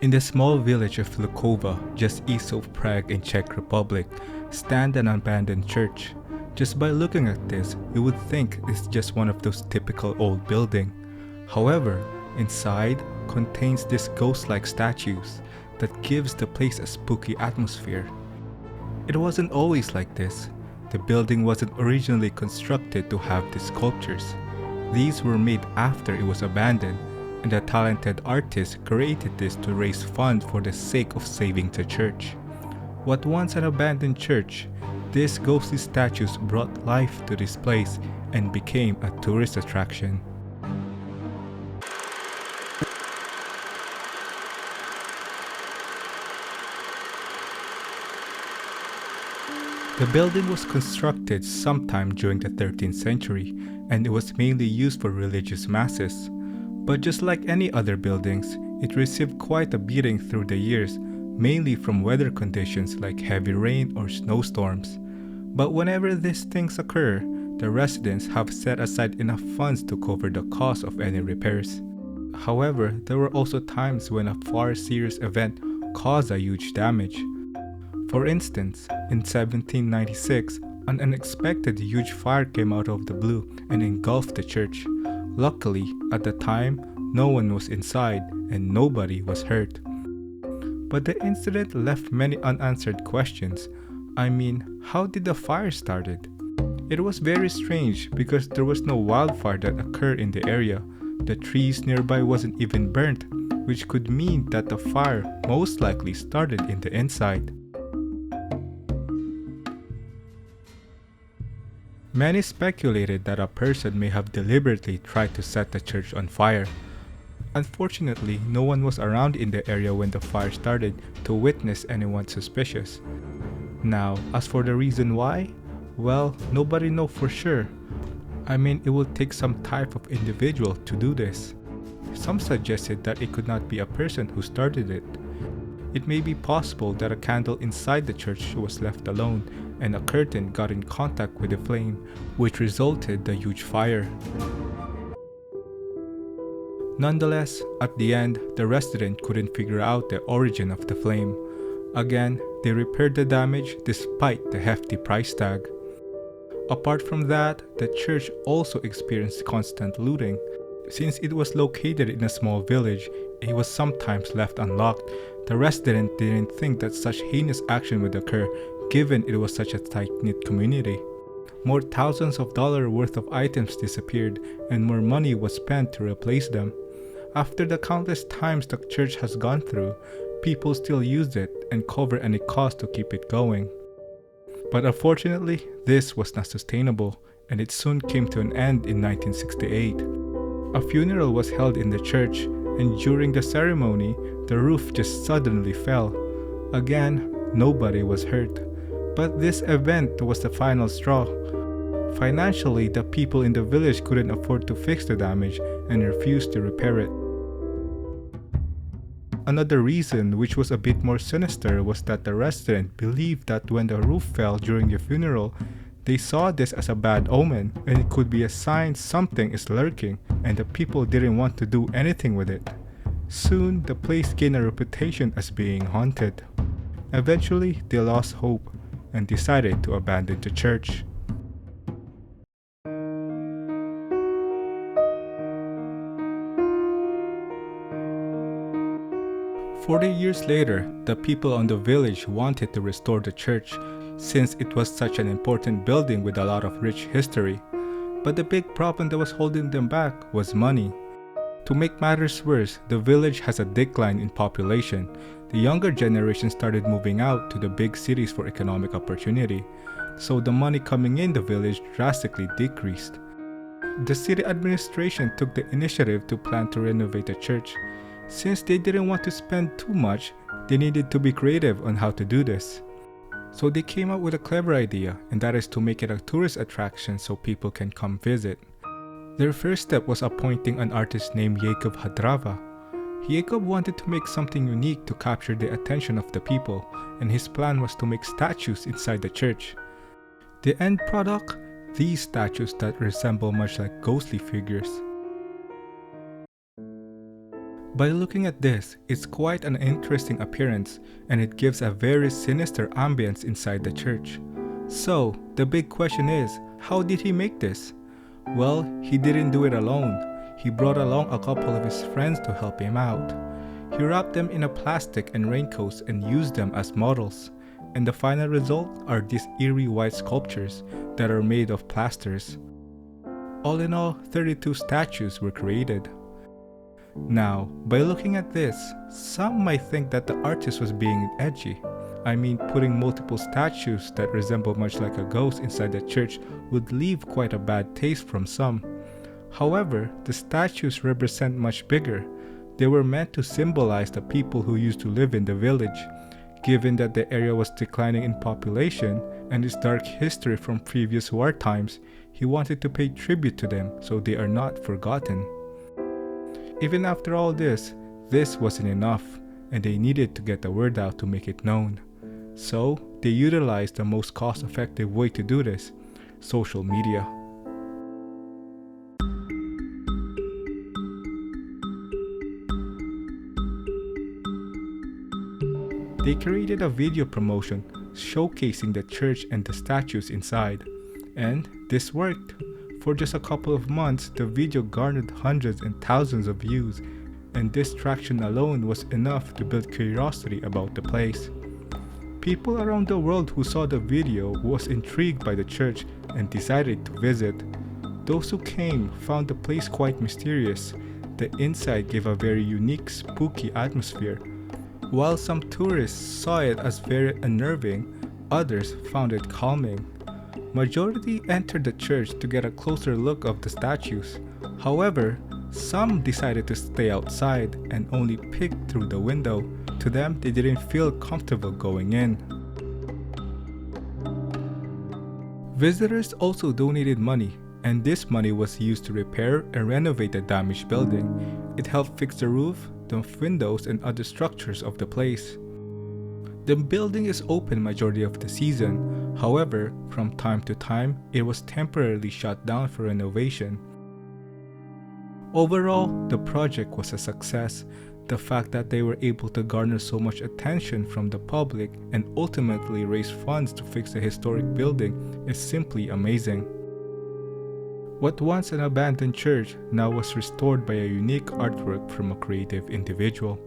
In the small village of Lukova, just east of Prague in Czech Republic, stands an abandoned church. Just by looking at this, you would think it's just one of those typical old buildings. However, inside contains these ghost-like statues that gives the place a spooky atmosphere. It wasn't always like this. The building wasn't originally constructed to have these sculptures. These were made after it was abandoned, and a talented artist created this to raise funds for the sake of saving the church. What once an abandoned church, these ghostly statues brought life to this place and became a tourist attraction. The building was constructed sometime during the 13th century, and it was mainly used for religious masses. But just like any other buildings, it received quite a beating through the years, mainly from weather conditions like heavy rain or snowstorms. But whenever these things occur, the residents have set aside enough funds to cover the cost of any repairs. However, there were also times when a far serious event caused a huge damage. For instance, in 1796, an unexpected huge fire came out of the blue and engulfed the church. Luckily, at the time, no one was inside and nobody was hurt. But the incident left many unanswered questions. I mean, how did the fire started? It was very strange because there was no wildfire that occurred in the area. The trees nearby wasn't even burnt, which could mean that the fire most likely started in the inside. Many speculated that a person may have deliberately tried to set the church on fire. Unfortunately, no one was around in the area when the fire started to witness anyone suspicious. Now, as for the reason why, well, nobody knows for sure. I mean, it will take some type of individual to do this. Some suggested that it could not be a person who started it. It may be possible that a candle inside the church was left alone and a curtain got in contact with the flame, which resulted the huge fire. Nonetheless, at the end, the resident couldn't figure out the origin of the flame. Again, they repaired the damage despite the hefty price tag. Apart from that, the church also experienced constant looting. Since it was located in a small village, it was sometimes left unlocked. The resident didn't think that such heinous action would occur, given it was such a tight-knit community. More thousands of dollars worth of items disappeared, and more money was spent to replace them. After the countless times the church has gone through, people still use it and cover any cost to keep it going. But unfortunately, this was not sustainable, and it soon came to an end in 1968. A funeral was held in the church, and during the ceremony, the roof just suddenly fell. Again, nobody was hurt. But this event was the final straw. Financially, the people in the village couldn't afford to fix the damage and refused to repair it. Another reason, which was a bit more sinister, was that the resident believed that when the roof fell during the funeral, they saw this as a bad omen and it could be a sign something is lurking, and the people didn't want to do anything with it. Soon, the place gained a reputation as being haunted. Eventually, they lost hope and decided to abandon the church. "40 years later, the people on the village wanted to restore the church since it was such an important building with a lot of rich history. But the big problem that was holding them back was money. To make matters worse, the village has a decline in population. The younger generation started moving out to the big cities for economic opportunity, so the money coming in the village drastically decreased. The city administration took the initiative to plan to renovate the church. Since they didn't want to spend too much, they needed to be creative on how to do this. So they came up with a clever idea, and that is to make it a tourist attraction so people can come visit. Their first step was appointing an artist named Jakub Hadrava. Jakub wanted to make something unique to capture the attention of the people, and his plan was to make statues inside the church. The end product? These statues that resemble much like ghostly figures. By looking at this, it's quite an interesting appearance and it gives a very sinister ambience inside the church. So, the big question is, how did he make this? Well, he didn't do it alone. He brought along a couple of his friends to help him out. He wrapped them in a plastic and raincoats and used them as models. And the final result are these eerie white sculptures that are made of plasters. All in all, 32 statues were created. Now, by looking at this, some might think that the artist was being edgy. I mean, putting multiple statues that resemble much like a ghost inside the church would leave quite a bad taste from some. However, the statues represent much bigger. They were meant to symbolize the people who used to live in the village. Given that the area was declining in population and its dark history from previous war times, he wanted to pay tribute to them so they are not forgotten. Even after all this wasn't enough, and they needed to get the word out to make it known. So, they utilized the most cost-effective way to do this: social media. They created a video promotion showcasing the church and the statues inside. And this worked. For just a couple of months, the video garnered hundreds and thousands of views, and this traction alone was enough to build curiosity about the place. People around the world who saw the video was intrigued by the church and decided to visit. Those who came found the place quite mysterious. The inside gave a very unique, spooky atmosphere. While some tourists saw it as very unnerving, others found it calming. Majority entered the church to get a closer look of the statues. However, some decided to stay outside and only peek through the window. To them, they didn't feel comfortable going in. Visitors also donated money, and this money was used to repair and renovate the damaged building. It helped fix the roof, the windows, and other structures of the place. The building is open majority of the season. However, from time to time, it was temporarily shut down for renovation. Overall, the project was a success. The fact that they were able to garner so much attention from the public and ultimately raise funds to fix the historic building is simply amazing. What once an abandoned church now was restored by a unique artwork from a creative individual.